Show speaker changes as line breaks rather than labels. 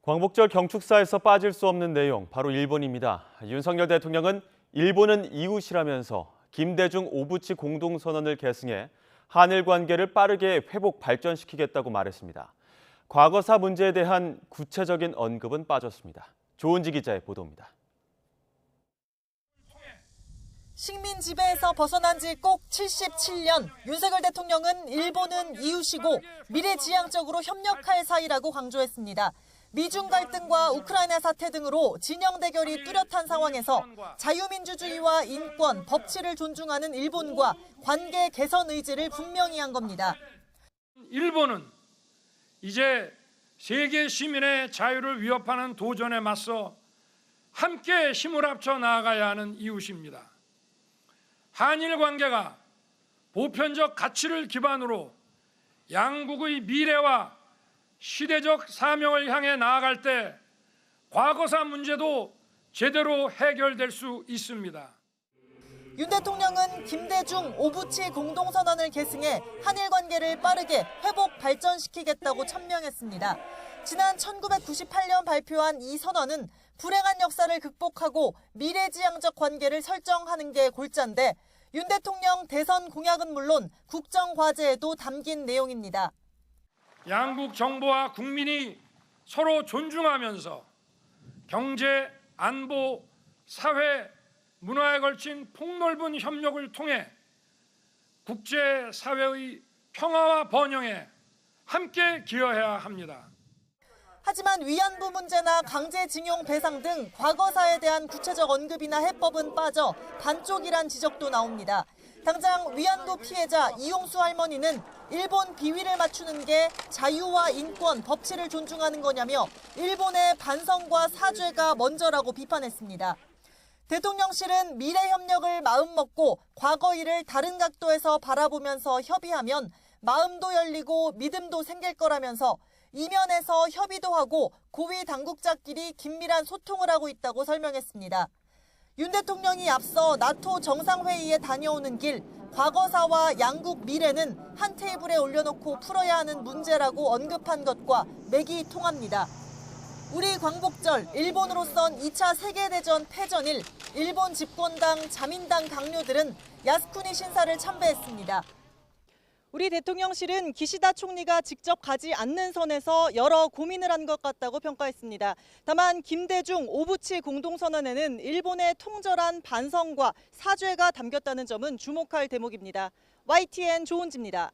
광복절 경축사에서 빠질 수 없는 내용, 바로 일본입니다. 윤석열 대통령은 일본은 이웃이라면서 김대중 오부치 공동선언을 계승해 한일 관계를 빠르게 회복 발전시키겠다고 말했습니다. 과거사 문제에 대한 구체적인 언급은 빠졌습니다. 조은지 기자의 보도입니다.
식민 지배에서 벗어난 지 꼭 77년, 윤석열 대통령은 일본은 이웃이고 미래지향적으로 협력할 사이라고 강조했습니다. 미중 갈등과 우크라이나 사태 등으로 진영 대결이 뚜렷한 상황에서 자유민주주의와 인권, 법치를 존중하는 일본과 관계 개선 의지를 분명히 한 겁니다.
일본은 이제 세계 시민의 자유를 위협하는 도전에 맞서 함께 힘을 합쳐 나아가야 하는 이웃입니다. 한일 관계가 보편적 가치를 기반으로 양국의 미래와 시대적 사명을 향해 나아갈 때 과거사 문제도 제대로 해결될 수 있습니다.
윤 대통령은 김대중 오부치 공동선언을 계승해 한일 관계를 빠르게 회복 발전시키겠다고 천명했습니다. 지난 1998년 발표한 이 선언은 불행한 역사를 극복하고 미래지향적 관계를 설정하는 게 골자인데 윤 대통령 대선 공약은 물론 국정 과제에도 담긴 내용입니다.
양국 정부와 국민이 서로 존중하면서 경제, 안보, 사회, 문화에 걸친 폭넓은 협력을 통해 국제사회의 평화와 번영에 함께 기여해야 합니다.
하지만 위안부 문제나 강제징용 배상 등 과거사에 대한 구체적 언급이나 해법은 빠져 반쪽이란 지적도 나옵니다. 당장 위안부 피해자 이용수 할머니는 일본 비위를 맞추는 게 자유와 인권, 법치를 존중하는 거냐며 일본의 반성과 사죄가 먼저라고 비판했습니다. 대통령실은 미래 협력을 마음먹고 과거 일을 다른 각도에서 바라보면서 협의하면 마음도 열리고 믿음도 생길 거라면서 이면에서 협의도 하고 고위 당국자끼리 긴밀한 소통을 하고 있다고 설명했습니다. 윤 대통령이 앞서 나토 정상회의에 다녀오는 길 과거사와 양국 미래는 한 테이블에 올려놓고 풀어야 하는 문제라고 언급한 것과 맥이 통합니다. 우리 광복절, 일본으로선 2차 세계대전 패전일 일본 집권당 자민당 강료들은 야스쿠니 신사를 참배했습니다. 우리 대통령실은 기시다 총리가 직접 가지 않는 선에서 여러 고민을 한 것 같다고 평가했습니다. 다만 김대중 오부치 공동선언에는 일본의 통절한 반성과 사죄가 담겼다는 점은 주목할 대목입니다. YTN 조은지입니다.